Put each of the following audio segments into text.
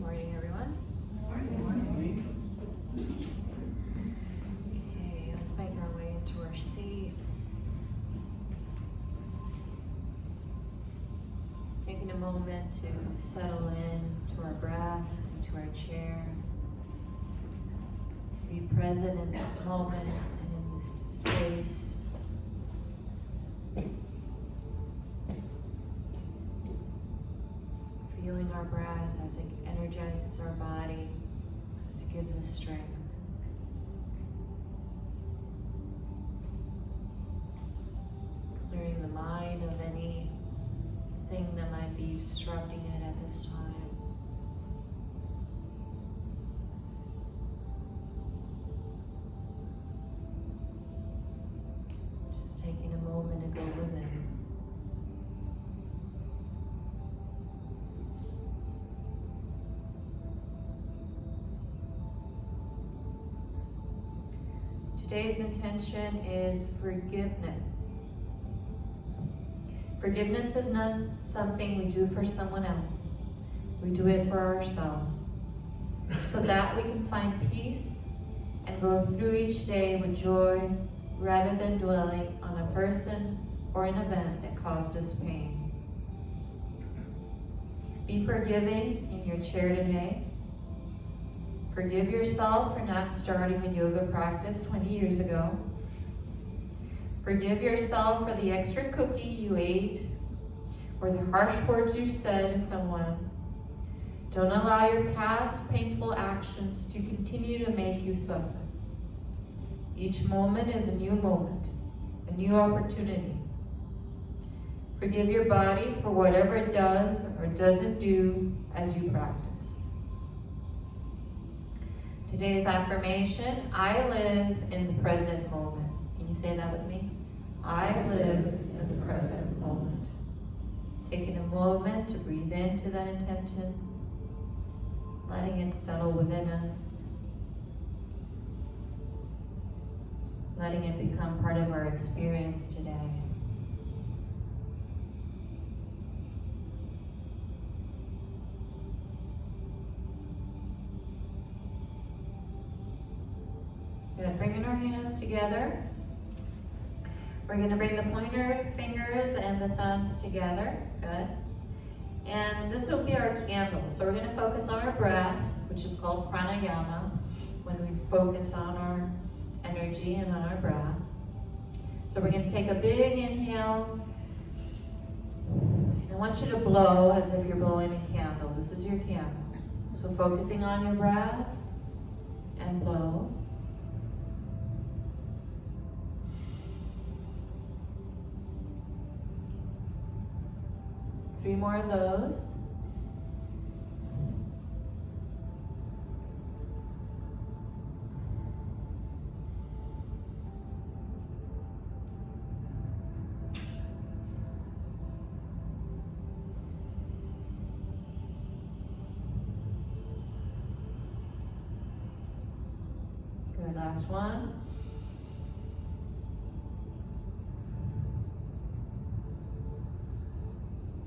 morning, everyone. Good morning. Okay, let's make our way into our seat. Taking a moment to settle in to our breath, into our chair. To be present in this moment and in this space. Feeling our breath as it energizes our body, as it gives us strength. Clearing the mind of anything that might be disrupting it at this time. Just taking a moment to go within. Today's intention is forgiveness. Forgiveness is not something we do for someone else. We do it for ourselves, so that we can find peace and go through each day with joy rather than dwelling on a person or an event that caused us pain. Be forgiving in your chair today. Forgive yourself for not starting a yoga practice 20 years ago. Forgive yourself for the extra cookie you ate or the harsh words you said to someone. Don't allow your past painful actions to continue to make you suffer. Each moment is a new moment, a new opportunity. Forgive your body for whatever it does or doesn't do as you practice. Today's affirmation, I live in the present moment. Can you say that with me? I live in the present moment. Taking a moment to breathe into that intention, letting it settle within us, letting it become part of our experience today. Good. Bringing our hands together. We're going to bring the pointer fingers and the thumbs together. Good. And this will be our candle. So we're going to focus on our breath, which is called pranayama, when we focus on our energy and on our breath. So we're going to take a big inhale. And I want you to blow as if you're blowing a candle. This is your candle. So focusing on your breath and blow. Three more of those. Good, last one.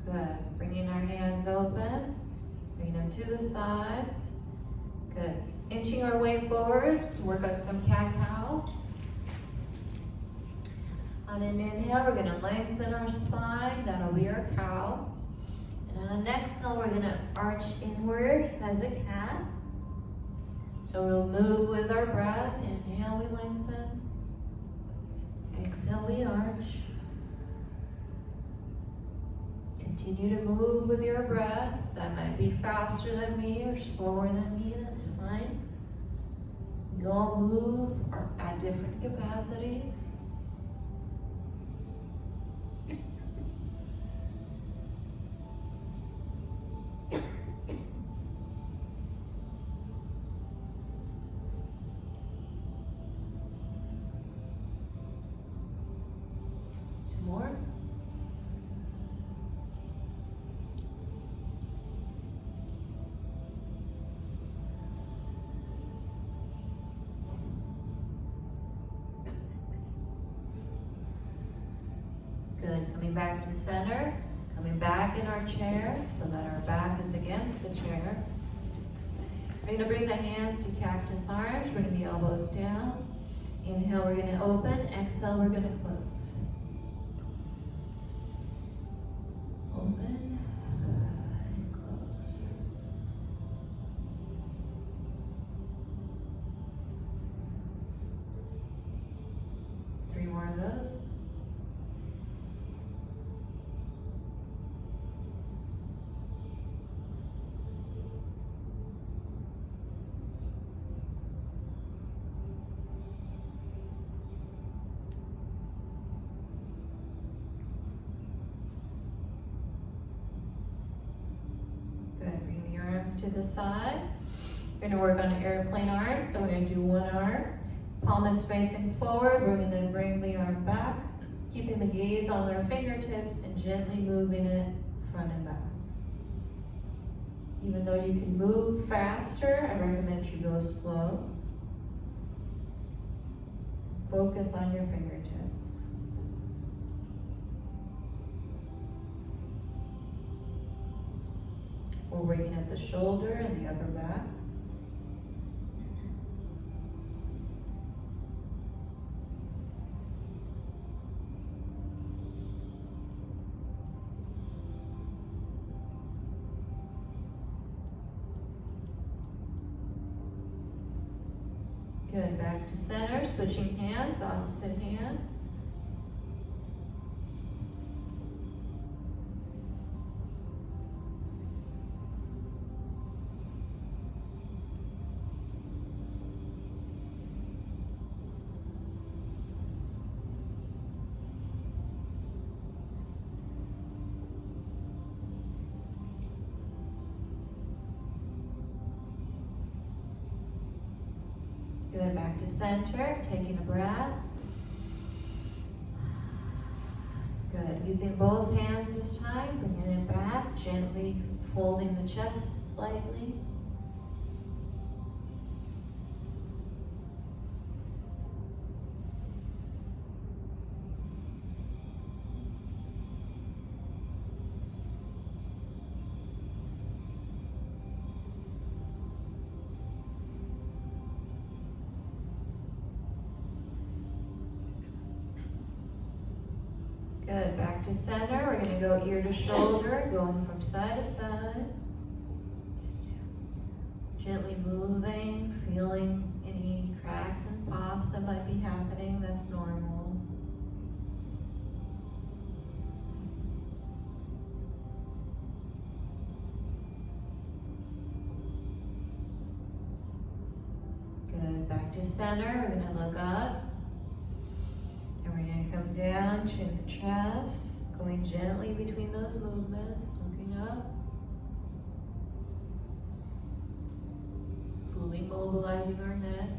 Good. Bringing our hands open, bringing them to the sides. Good. Inching our way forward to work on some cat-cow. On an inhale, we're going to lengthen our spine. That'll be our cow. And on an exhale, we're going to arch inward as a cat. So we'll move with our breath. Inhale, we lengthen. Exhale, we arch. Continue to move with your breath. That might be faster than me or slower than me, that's fine. We all move at different capacities. Two more. Good. Coming back to center. Coming back in our chair so that our back is against the chair. We're gonna bring the hands to cactus arms, bring the elbows down. Inhale, we're gonna open. Exhale, we're gonna close. Open and close. Three more of those. Good, bring the arms to the side. We're gonna work on airplane arms, so we're gonna do one arm. Palm is facing forward, we're gonna bring the arm back, keeping the gaze on our fingertips and gently moving it front and back. Even though you can move faster, I recommend you go slow. Focus on your fingertips. We're working at the shoulder and the upper back. Good, back to center, switching hands, opposite hand. Good, back to center, taking a breath. Good, using both hands this time, bringing it back, gently folding the chest slightly. Good, back to center. We're going to go ear to shoulder, going from side to side. Gently moving, feeling any cracks and pops that might be happening. That's normal. Good, back to center. We're going to look up. And we're going to come down, chin to chest, going gently between those movements, looking up. Fully mobilizing our neck.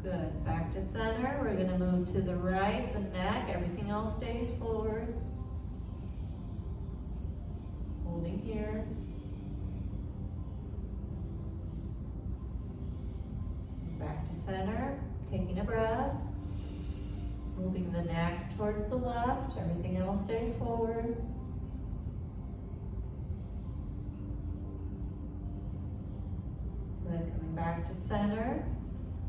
Good, back to center. We're going to move to the right, the neck, everything else stays forward. Holding here. Back to center, taking a breath, moving the neck towards the left, everything else stays forward. Good, coming back to center,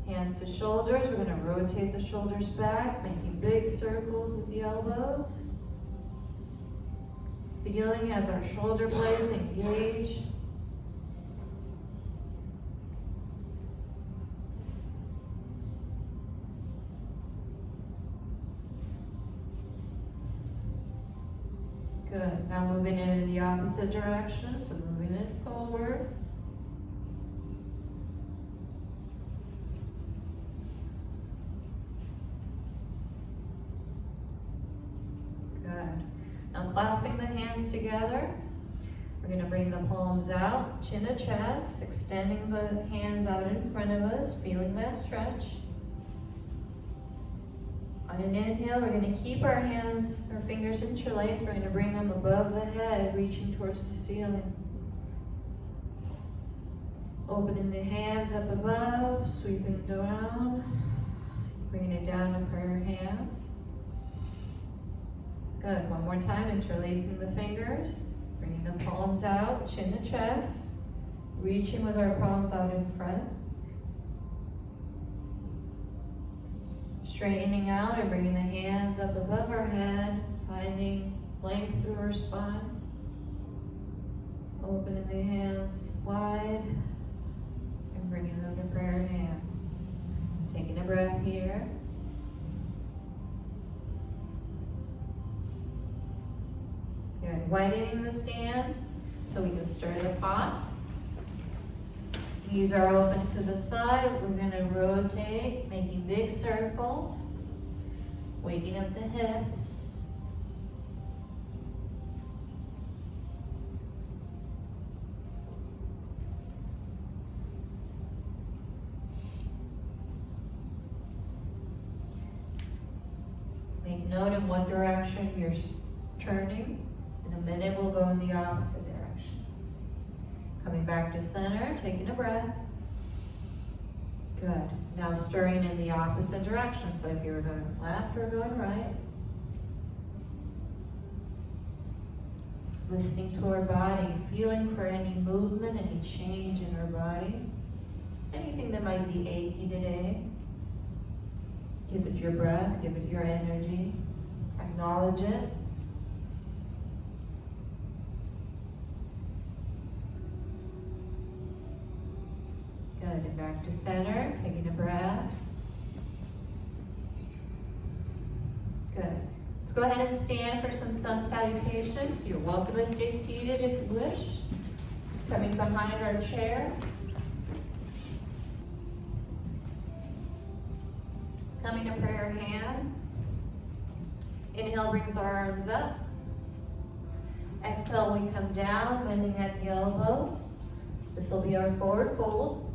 hands to shoulders, we're going to rotate the shoulders back, making big circles with the elbows. Feeling as our shoulder blades engage. Good. Now moving into the opposite direction, so moving it forward. Good. Now clasping the hands together, we're going to bring the palms out, chin to chest, extending the hands out in front of us, feeling that stretch. On an inhale, we're going to keep our hands, our fingers interlaced. We're going to bring them above the head, reaching towards the ceiling. Opening the hands up above, sweeping down, bringing it down to prayer hands. Good, one more time, interlacing the fingers. Bringing the palms out, chin to chest. Reaching with our palms out in front. Straightening out and bringing the hands up above our head, finding length through our spine. Opening the hands wide and bringing them to prayer hands. Taking a breath here. Good. Widening the stance so we can stir the pot. Knees are open to the side. We're going to rotate, making big circles, waking up the hips. Make note in what direction you're turning. In a minute, we'll go in the opposite direction. Coming back to center, taking a breath. Good. Now stirring in the opposite direction. So if you're going left or going right. Listening to our body, feeling for any movement, any change in our body. Anything that might be achy today. Give it your breath, give it your energy. Acknowledge it. Good, and back to center, taking a breath. Good. Let's go ahead and stand for some sun salutations. You're welcome to stay seated if you wish. Coming behind our chair. Coming to prayer hands. Inhale brings our arms up. Exhale, we come down, bending at the elbows. This will be our forward fold.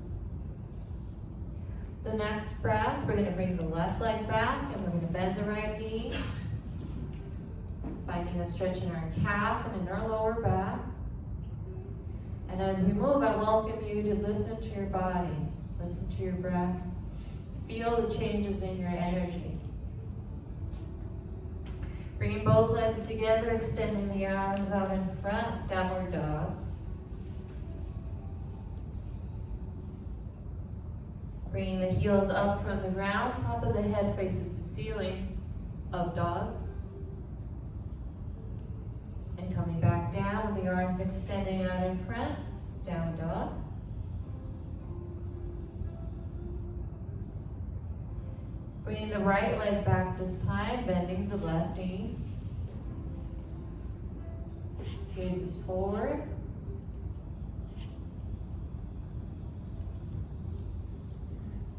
The next breath, we're going to bring the left leg back and we're going to bend the right knee. Finding a stretch in our calf and in our lower back. And as we move, I welcome you to listen to your body. Listen to your breath. Feel the changes in your energy. Bringing both legs together, extending the arms out in front, downward dog. Bringing the heels up from the ground, top of the head faces the ceiling, up dog. And coming back down with the arms extending out in front, down dog. Bringing the right leg back this time, bending the left knee. Gazes forward.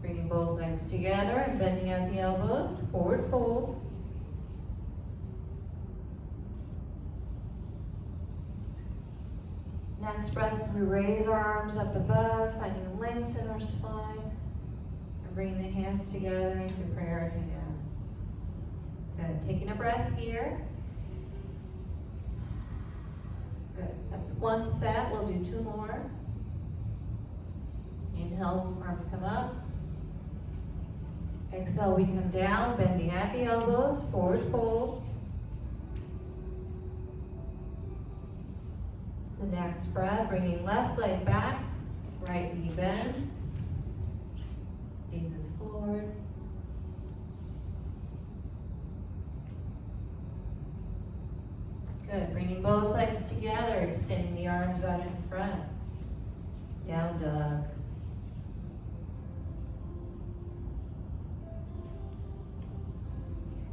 Bringing both legs together and bending at the elbows, forward fold. Next breath, we raise our arms up above, finding length in our spine. And bringing the hands together into prayer hands. Good. Taking a breath here. Good. That's one set. We'll do two more. Inhale, arms come up. Exhale, we come down, bending at the elbows, forward fold. The next breath, bringing left leg back, right knee bends, gazes forward. Good, bringing both legs together, extending the arms out in front, down dog.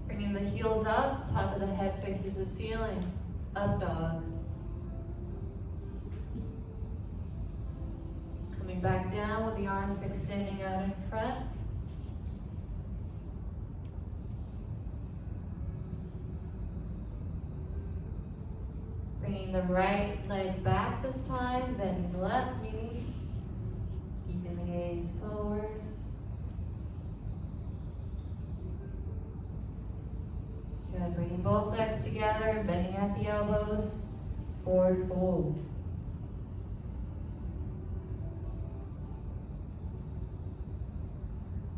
Bringing the heels up, top of the head faces the ceiling, up dog. Coming back down with the arms extending out in front. Bringing the right leg back this time, bending the left knee, keeping the gaze forward. Good, bringing both legs together, bending at the elbows, forward fold.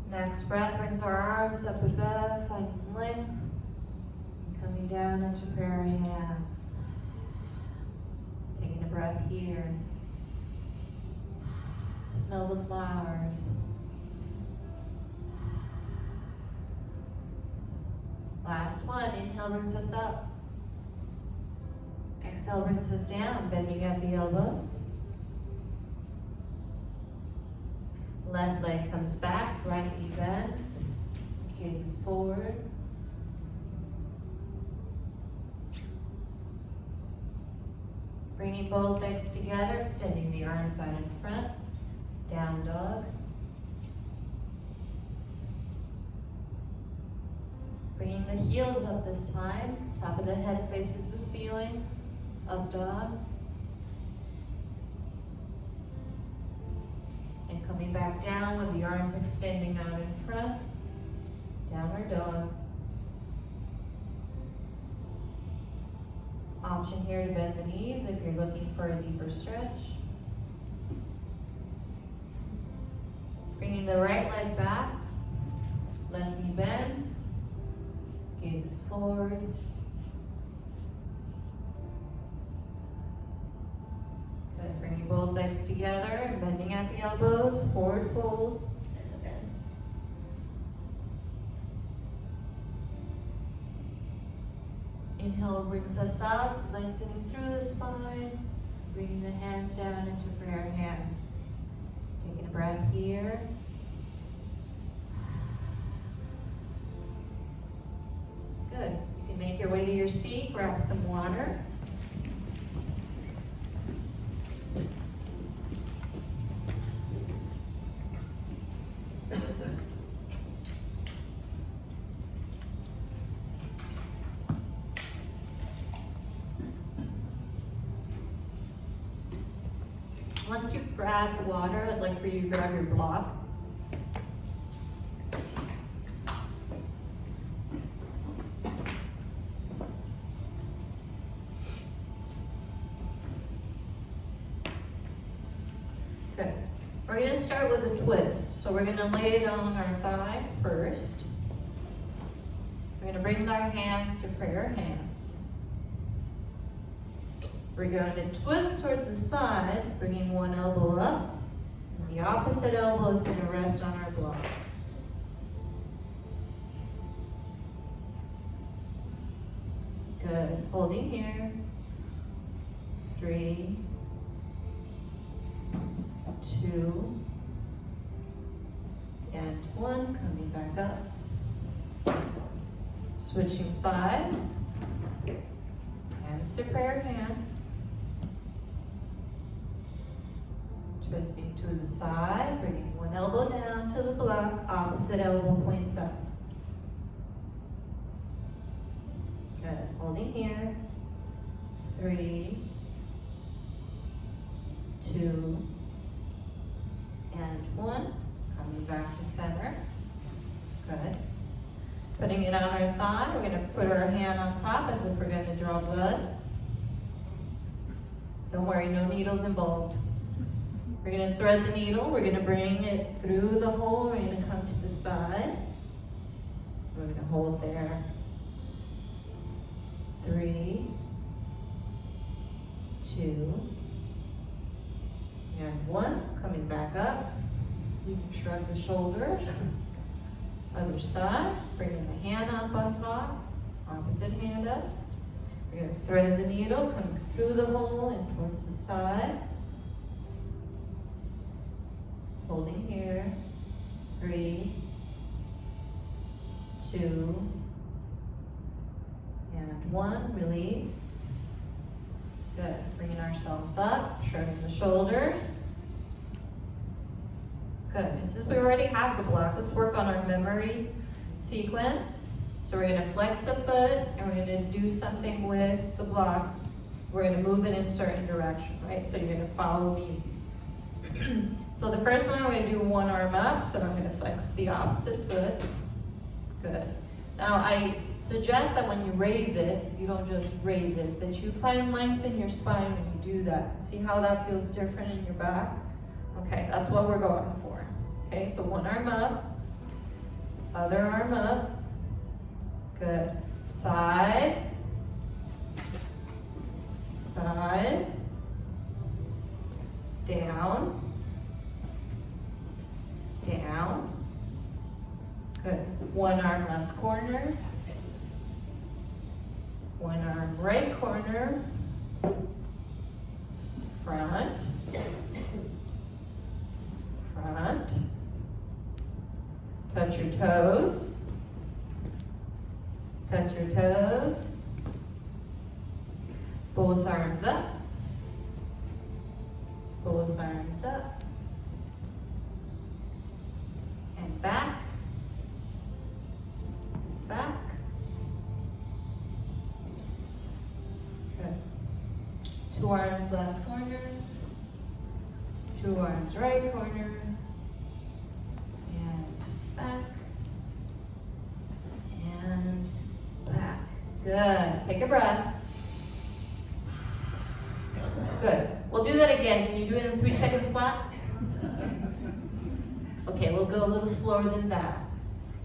Next breath brings our arms up above, finding length, and coming down into prayer hands. breath here. Smell the flowers. Last one, inhale brings us up. Exhale brings us down, bending at the elbows. Left leg comes back, right knee bends, gazes forward. Bringing both legs together, extending the arms out in front, down dog. Bringing the heels up this time, top of the head faces the ceiling, up dog. And coming back down with the arms extending out in front, downward dog. Option here to bend the knees if you're looking for a deeper stretch. Bringing the right leg back, left knee bends, gazes forward. Good, bringing both legs together and bending at the elbows, forward fold. Inhale brings us up, lengthening through the spine, bringing the hands down into prayer hands. Taking a breath here. Good. You can make your way to your seat, grab some water. Once you grab the water, I'd like for you to grab your block. Good. We're going to start with a twist. So we're going to lay it on our thigh first. We're going to bring our hands to prayer hands. We're going to twist towards the side, bringing one elbow up. And the opposite elbow is going to rest on our block. Good. Holding here. 3, 2, and 1. Coming back up. Switching sides. Hands to prayer hands. Twisting to the side, bringing one elbow down to the block, opposite elbow points up. Good. Holding here. 3, 2, and 1. Coming back to center. Good. Putting it on our thigh, we're going to put our hand on top as if we're going to draw blood. Don't worry, no needles involved. We're going to thread the needle. We're going to bring it through the hole. We're going to come to the side. We're going to hold there. 3, 2, and 1. Coming back up. You can shrug the shoulders. Other side. Bringing the hand up on top. Opposite hand up. We're going to thread the needle, come through the hole and towards the side. Holding here. 3, 2, and 1. Release. Good. Bringing ourselves up, shrugging the shoulders. Good. And since we already have the block, let's work on our memory sequence. So we're going to flex a foot, and we're going to do something with the block. We're going to move it in a certain direction, right? So you're going to follow me. So the first one, we're going to do one arm up. So I'm going to flex the opposite foot. Good. Now I suggest that when you raise it, you don't just raise it, that you find length in your spine when you do that. See how that feels different in your back? Okay, that's what we're going for. Okay, so one arm up, other arm up. Good. Side, side, One arm right corner, front, front. Touch your toes. Touch your toes. Both arms up. Both arms up. And back. Back. Good. Two arms left corner. Two arms right corner. And back. And back. Good. Take a breath. Good. We'll do that again. Can you do it in 3 seconds flat? Okay, we'll go a little slower than that.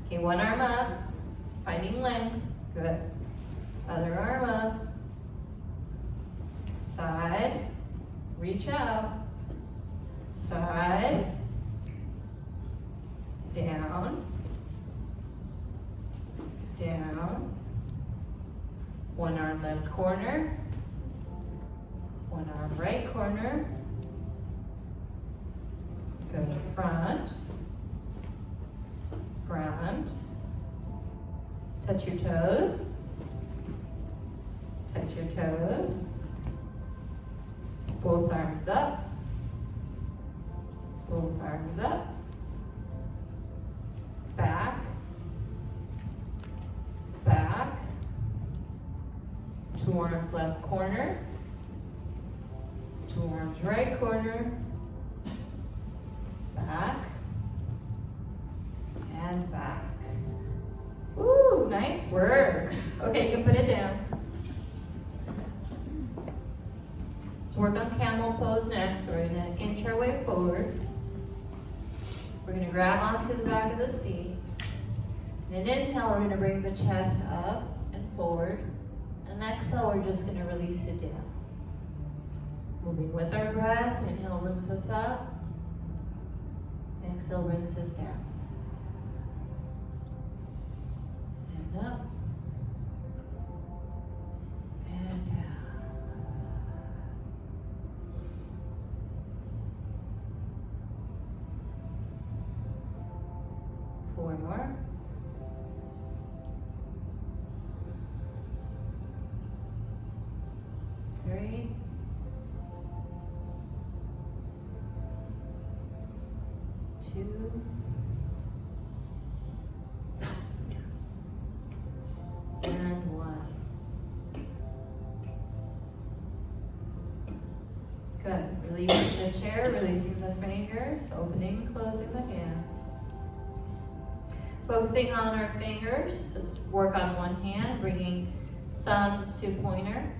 Okay, one arm up, finding length. Good. Other arm up. Side. Reach out. Side. Down. Down. One arm left corner. One arm right corner. Go to front. Front. Touch your toes. Touch your toes. Both arms up. Both arms up. Back. Back. Two arms left corner. Two arms right corner. Back. And back. Ooh, nice work. Okay, you can put it down. Let's work on camel pose next. We're going to inch our way forward. We're going to grab onto the back of the seat. And an inhale, we're going to bring the chest up and forward. And exhale, we're just going to release it down. Moving with our breath. Inhale brings us up. Exhale brings us down. And up. And down. 4 more. Three. 2. And 1. Good. Releasing the chair, releasing the fingers, opening and closing the hands. Focusing on our fingers, let's work on one hand, bringing thumb to pointer.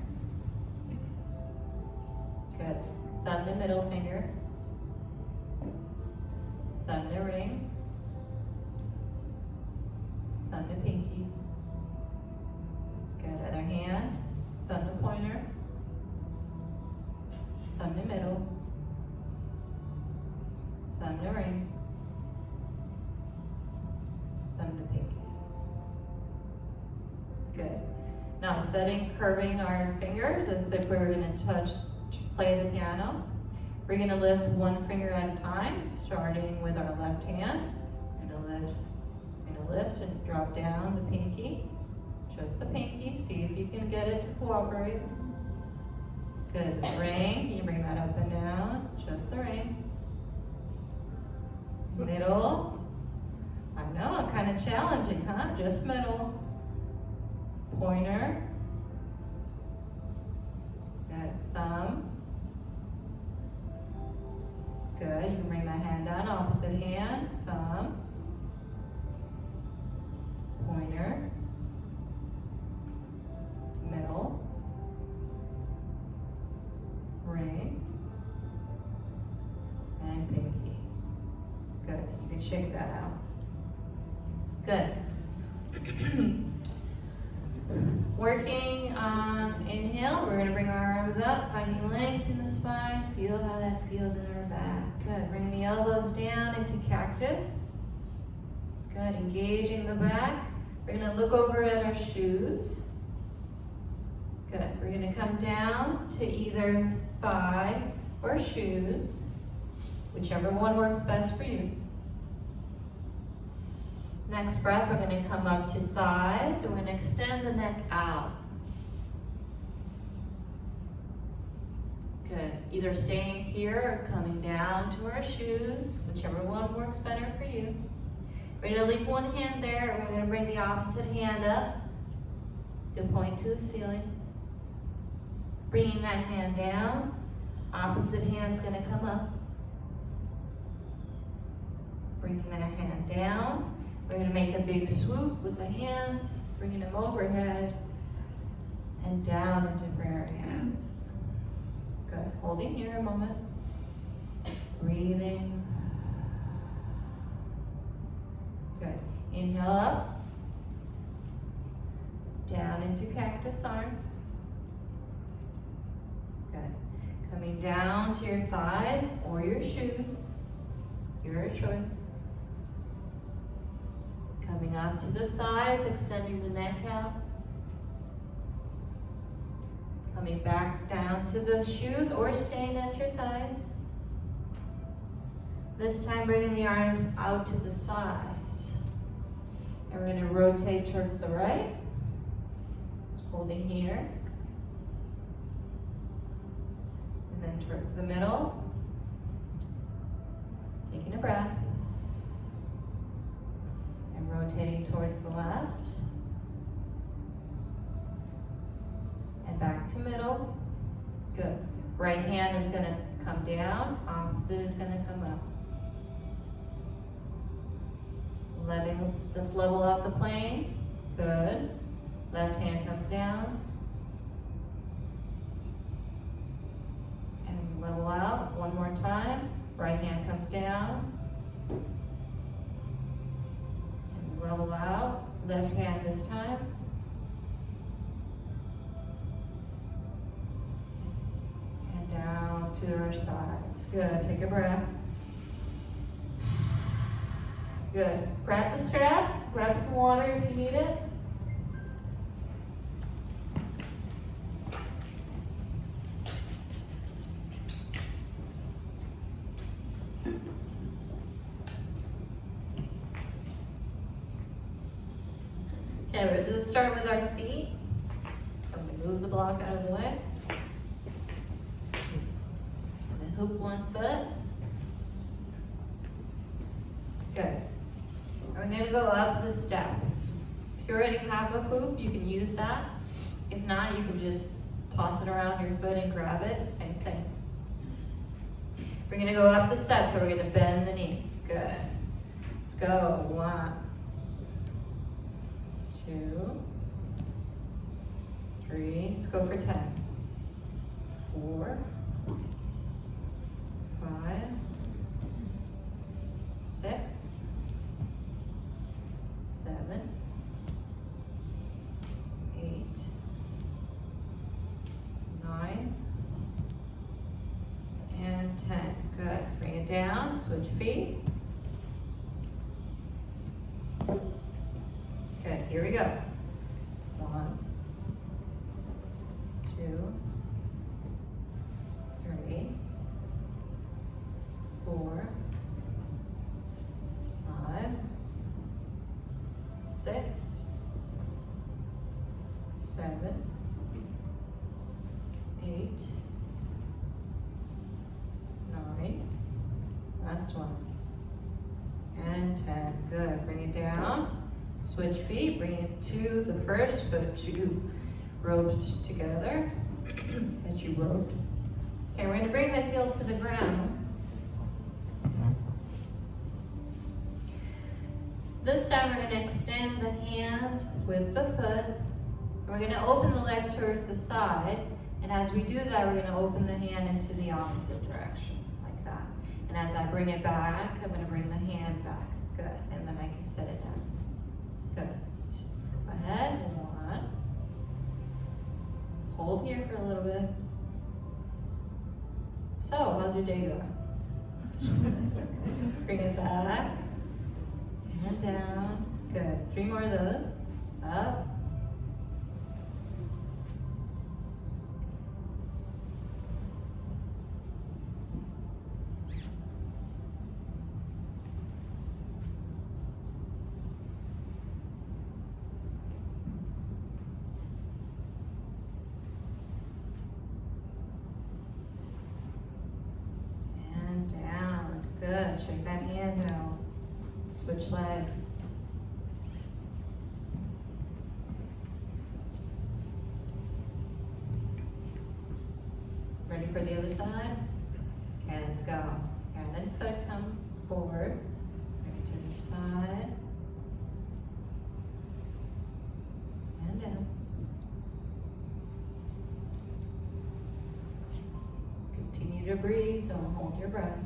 Good. Thumb to middle finger. Thumb to ring. Thumb to pinky. Good. Other hand. Thumb to pointer. Thumb to middle. Thumb to ring. Thumb to pinky. Good. Now curving our fingers as if we were going to play the piano. We're going to lift one finger at a time, starting with our left hand. We're going to lift and drop down the pinky, just the pinky. See if you can get it to cooperate. Good. The ring, you bring that up and down, just the ring. Middle. I know, kind of challenging, huh? Just middle. Pointer. Good. Thumb. Good. You can bring that hand down, opposite hand. Thumb. Pointer. Middle. Ring. And pinky. Good. You can shake that out. Good. Working on inhale, we're going to bring our arms up, finding length in the spine. Feel how that feels in our back. Good. Bring the elbows down into cactus. Good. Engaging the back. We're going to look over at our shoes. going to come down to either thigh or shoes, whichever one works best for you. Next breath, we're going to come up to thighs. We're going to extend the neck out. Good. Either staying here or coming down to our shoes, whichever one works better for you. We're going to leave one hand there, and we're going to bring the opposite hand up to point to the ceiling. Bringing that hand down, opposite hand's going to come up. Bringing that hand down. We're going to make a big swoop with the hands, bringing them overhead and down into prayer hands. Good. Holding here a moment. Breathing. Good. Inhale up. Down into cactus arms. Good. Coming down to your thighs or your shoes. Your choice. Coming up to the thighs, extending the neck out. Coming back down to the shoes or staying at your thighs. This time bringing the arms out to the sides. And we're going to rotate towards the right. Holding here. And then towards the middle. Taking a breath. And rotating towards the left. And back to middle. Good. Right hand is going to come down. Opposite is going to come up. Let's level out the plane. Good. Left hand comes down. And level out one more time. Right hand comes down. And level out. Left hand this time. And down to our sides. Good. Take a breath. Good. Grab the strap. Grab some water if you need it. Okay, let's start with our feet. So I'm going to move the block out of the way. And then hoop one foot. Good. We're going to go up the steps. If you already have a hoop, you can use that. If not, you can just toss it around your foot and grab it. Same thing. We're going to go up the steps, so we're going to bend the knee. Good. Let's go. 1, 2, 3. Let's go for 10. 4, 5, 6, 7, 8, 9, and 10. Good. Bring it down. Switch feet. Good. Here we go. 1, 2, 3, 4, 5, 6, 7, 8, 9. Last one. And 10. Good. Bring it down. Switch feet. Bring it to the first foot you roped together. That you roped. Okay, we're going to bring the heel to the ground. This time we're going to extend the hand with the foot. We're going to open the leg towards the side. And as we do that, we're going to open the hand into the opposite direction, like that. And as I bring it back, I'm going to bring the hand back. Good. And then I can set it down. Good. Ahead. 1. Hold here for a little bit. So, how's your day going? Bring it back. And down. Good. 3 more of those. Up. Switch legs. Ready for the other side? Okay, let's go. Hand and foot come forward. Right to the side. And down. Continue to breathe, don't hold your breath.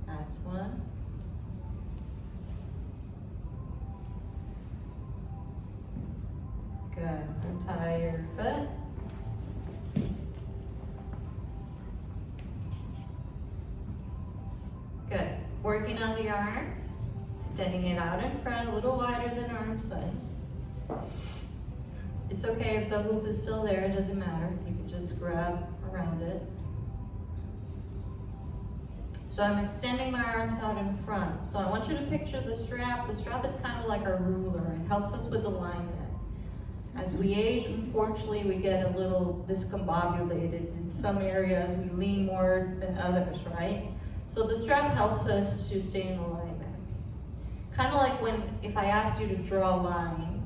Last one. Good. Untie your foot. Good. Working on the arms, extending it out in front, a little wider than arm's length. It's okay if the hoop is still there, it doesn't matter. You can just grab around it. So I'm extending my arms out in front. So I want you to picture the strap. The strap is kind of like a ruler. It helps us with alignment. As we age, unfortunately, we get a little discombobulated. In some areas, we lean more than others, right? So the strap helps us to stay in alignment. Kind of like if I asked you to draw a line,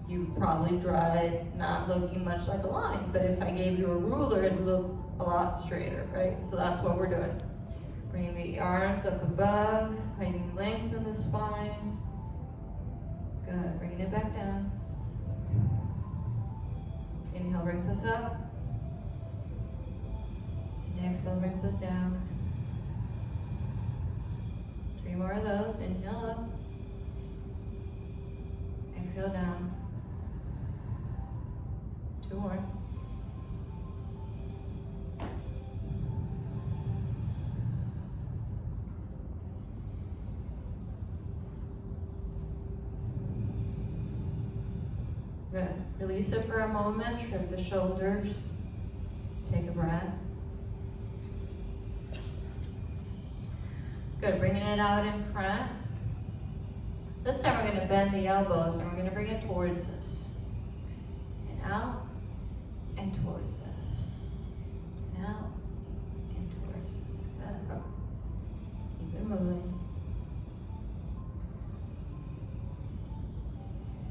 you'd probably draw it not looking much like a line. But if I gave you a ruler, it'd look a lot straighter, right? So that's what we're doing. Bringing the arms up above, finding length in the spine. Good, bringing it back down. Inhale brings us up. And exhale brings us down. 3 more of those. Inhale up. Exhale down. 2 more. Good. Release it for a moment, shrug the shoulders, take a breath. Good, bringing it out in front. This time we're going to bend the elbows and we're going to bring it towards us. And out and towards us. And out and towards us. Good. Keep it moving.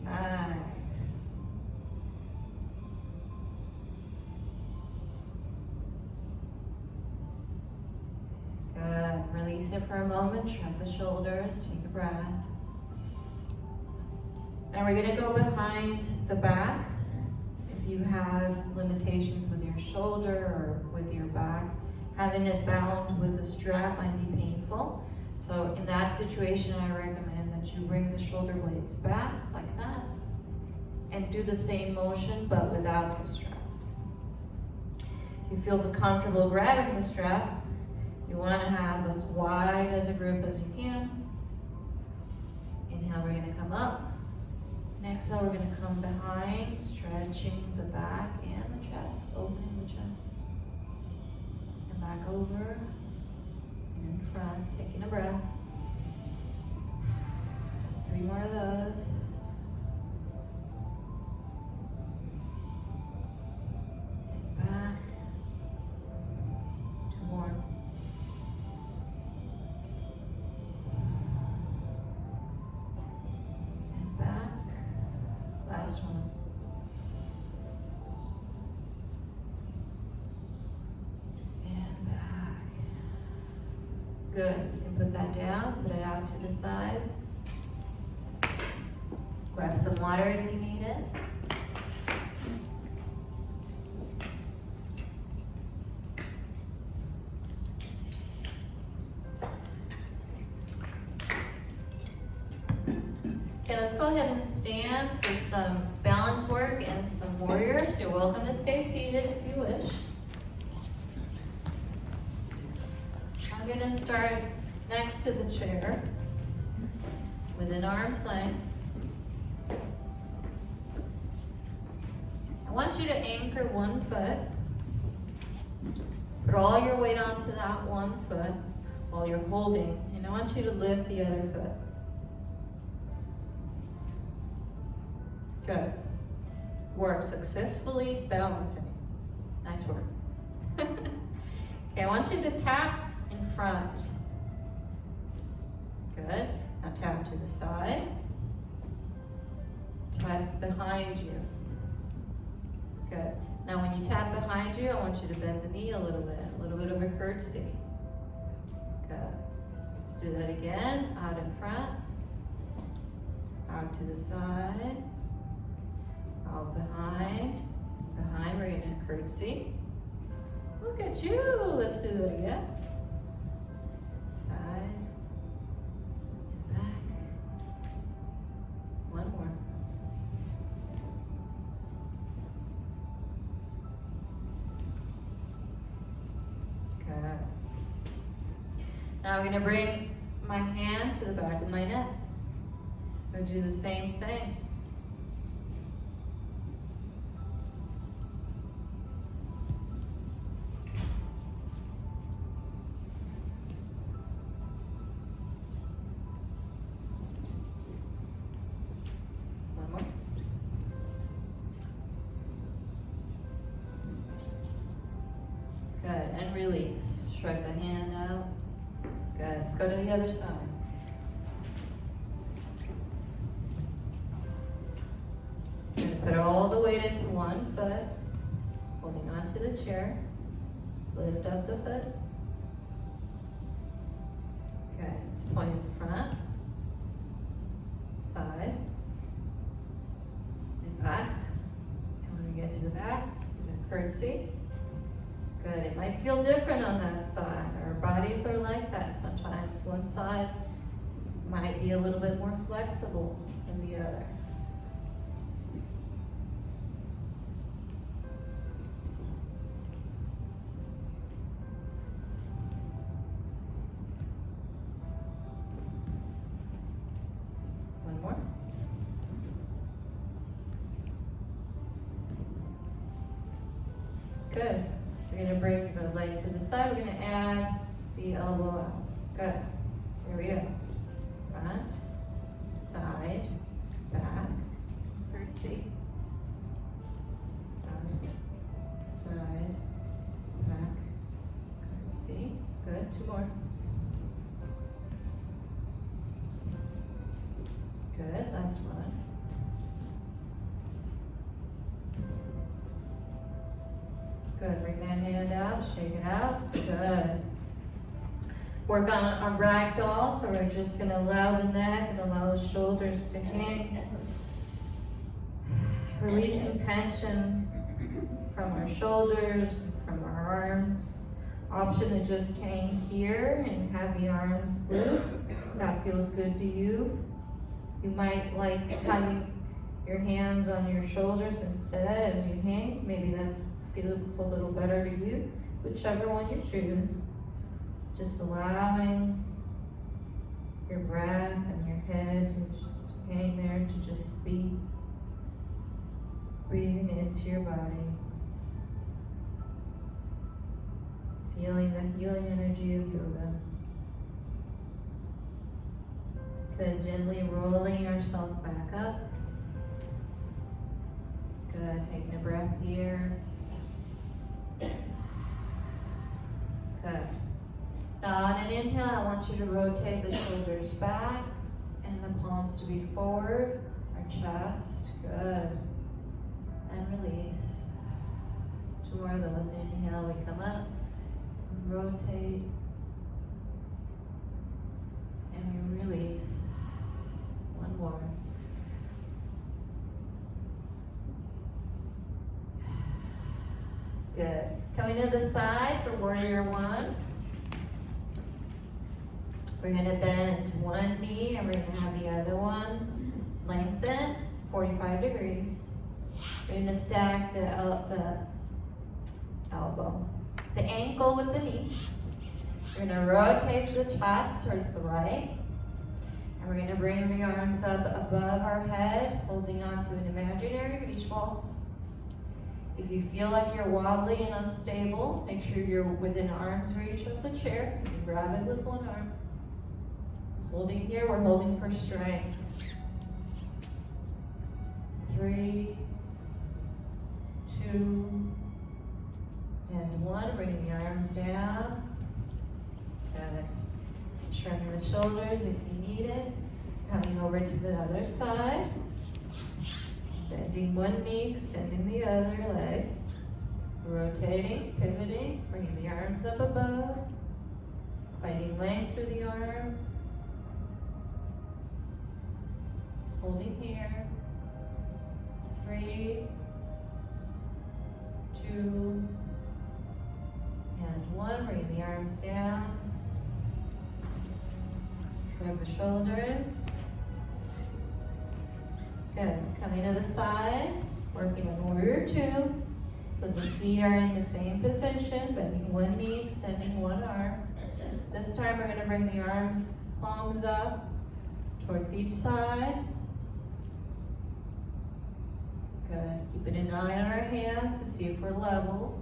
Nice. Good. Release it for a moment. Shrug the shoulders. Take a breath. And we're going to go behind the back. If you have limitations with your shoulder or with your back, having it bound with a strap might be painful. So in that situation, I recommend that you bring the shoulder blades back like that and do the same motion but without the strap. If you feel comfortable grabbing the strap, you want to have as wide as a grip as you can. Inhale, we're going to come up. Exhale, we're going to come behind, stretching the back and the chest, opening the chest. And back over, and in front, taking a breath. 3 more of those. And back. 2 more. Last one. And back. Good. You can put that down, put it out to the side. Grab some water if you need it. Okay, let's go ahead and stand for some balance work and some warriors. You're welcome to stay seated if you wish. I'm going to start next to the chair within arm's length. I want you to anchor one foot. Put all your weight onto that one foot while you're holding, and I want you to lift the other foot. Good. Work successfully balancing. Nice work. Okay, I want you to tap in front. Good. Now tap to the side. Tap behind you. Good. Now when you tap behind you, I want you to bend the knee a little bit of a curtsy. Good. Let's do that again. Out in front. Out to the side. Out behind. Behind, we're going to curtsy. Look at you. Let's do that again. Side. And back. One more. Good. Now I'm going to bring my hand to the back of my neck. I'm going to do the same thing. One more. Good. And release. Shrug the hand out. Good. Let's go to the other side. Put all the weight into one foot, holding on to the chair. Lift up the foot. Okay, let's point in front, side, and back. And when we get to the back, is a curtsy. Good, it might feel different on that side. Our bodies are like that sometimes. One side might be a little bit more flexible than the other. One more. Good. We're going to bring the leg to the side. We're going to add the elbow out. Good. Here we go. Front, side, back, curtsy. Front, side, back, curtsy. Good. Two more. Good. Last one. Good. Bring that hand out. Shake it out. Good. Work on a ragdoll. So we're just going to allow the neck and allow the shoulders to hang. Releasing tension from our shoulders, from our arms. Option to just hang here and have the arms loose. That feels good to you. You might like having your hands on your shoulders instead as you hang. Maybe that feels a little better to you. Whichever one you choose. Just allowing your breath and your head to just hang there, to just be breathing into your body. Feeling the healing energy of yoga. Good, gently rolling yourself back up. Good, taking a breath here. Good. Now on an inhale, I want you to rotate the shoulders back and the palms to be forward, our chest. Good. And release. Two more of those. Inhale, we come up. Rotate. And we release. One more. Good. Coming to the side for warrior one. We're going to bend one knee and we're going to have the other one lengthen 45 degrees. We're going to stack the elbow, the ankle with the knee. We're going to rotate the chest towards the right. And we're going to bring the arms up above our head, holding on to an imaginary beach ball. If you feel like you're wobbly and unstable, make sure you're within arm's reach of the chair. You can grab it with one arm. Holding here, we're holding for strength. 3, 2, one, bringing the arms down. Good. Shrugging the shoulders if you need it. Coming over to the other side. Bending one knee, extending the other leg. Rotating, pivoting, bringing the arms up above. Finding length through the arms. Holding here. 3, 2, and 1. Bring the arms down. Shrug the shoulders. Good. Coming to the side. Working on warrior 2. So the feet are in the same position, bending one knee, extending one arm. This time we're going to bring the arms, palms up towards each side. Good. Keeping an eye on our hands to see if we're level.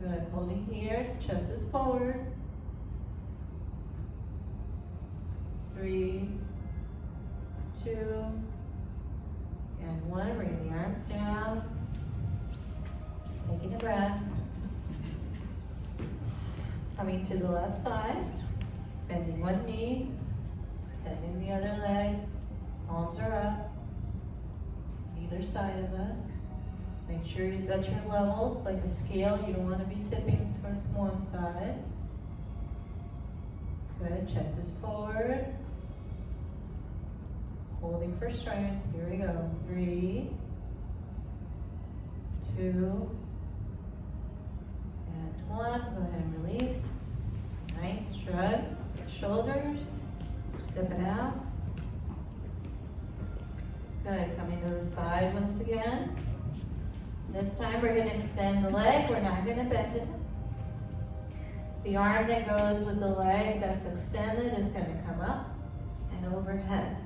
Good. Holding here, chest is forward. 3, 2, and 1. Bring the arms down. Taking a breath. Coming to the left side, bending one knee, extending the other leg. Palms are up. Either side of us. Make sure that you're level, like a scale. You don't want to be tipping towards one side. Good. Chest is forward. Holding for strength. Here we go. 3, 2, and 1. Go ahead and release. Nice. Shrug your shoulders. Step it out. Good. Coming to the side once again. This time we're going to extend the leg. We're not going to bend it. The arm that goes with the leg that's extended is going to come up and overhead.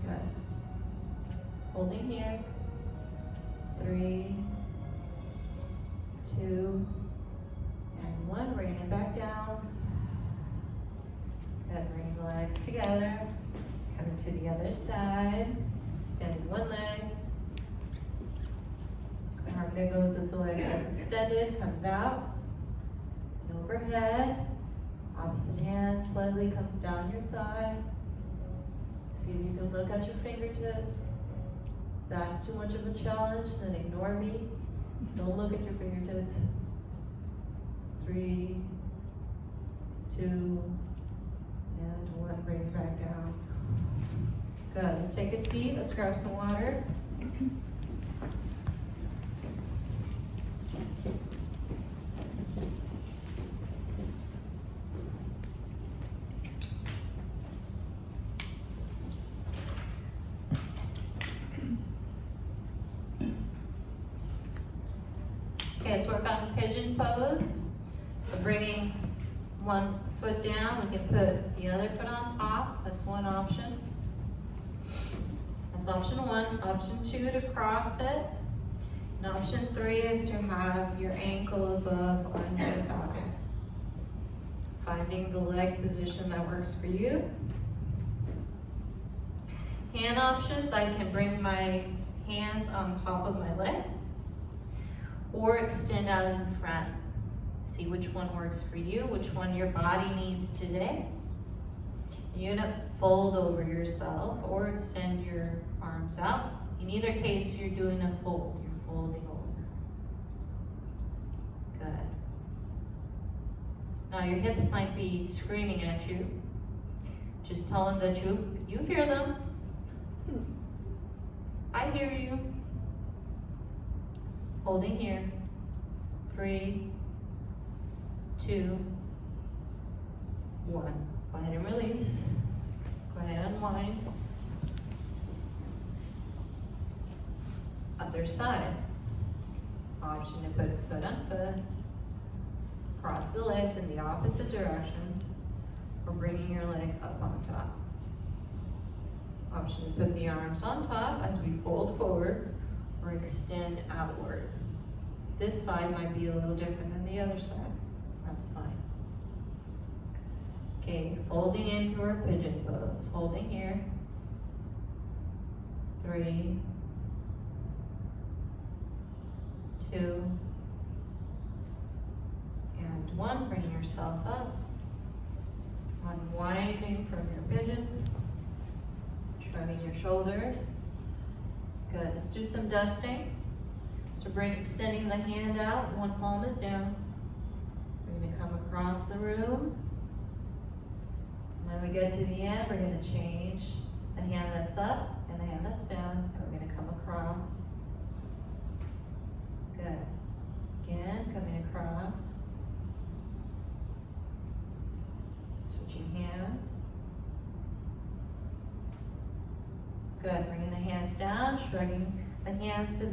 Good. Holding here. 3, 2, and 1. Bring it back down. Good. Bring the legs together. Coming to the other side. Extending one leg. The arm that goes with the leg that's extended comes out and overhead. Opposite hand slightly comes down your thigh. See if you can look at your fingertips. If that's too much of a challenge, then ignore me. Don't look at your fingertips. 3, 2, and 1. Bring it back down. Good. Let's take a seat. Let's grab some water. Okay, let's work on pigeon pose. So bringing one foot down, we can put the other foot on top. That's one option. That's option 1. Option 2 to cross it. And option 3 is to have your ankle above on your thigh. Finding the leg position that works for you. Hand options, I can bring my hands on top of my legs or extend out in front. See which one works for you, which one your body needs today. You're going to fold over yourself or extend your arms out. In either case, you're doing a fold. You're folding over. Good. Now your hips might be screaming at you. Just tell them that you hear them. I hear you. Holding here. 3, 2, 1. Go ahead and release. Go ahead and unwind. Other side. Option to put foot on foot. Cross the legs in the opposite direction. Or bringing your leg up on top. Option to put the arms on top as we fold forward or extend outward. This side might be a little different than the other side. That's fine. Okay, folding into our pigeon pose. Holding here. 3, 2, and 1. Bringing yourself up. Unwinding from your pigeon. Shrugging your shoulders. Good. Let's do some dusting. So extending the hand out. One palm is down. We're going to come across the room. When we get to the end, we're going to change the hand that's up and the hand that's down, and we're going to come across. Good. Again, coming across. Switching hands. Good. Bringing the hands down, shrugging the hands to the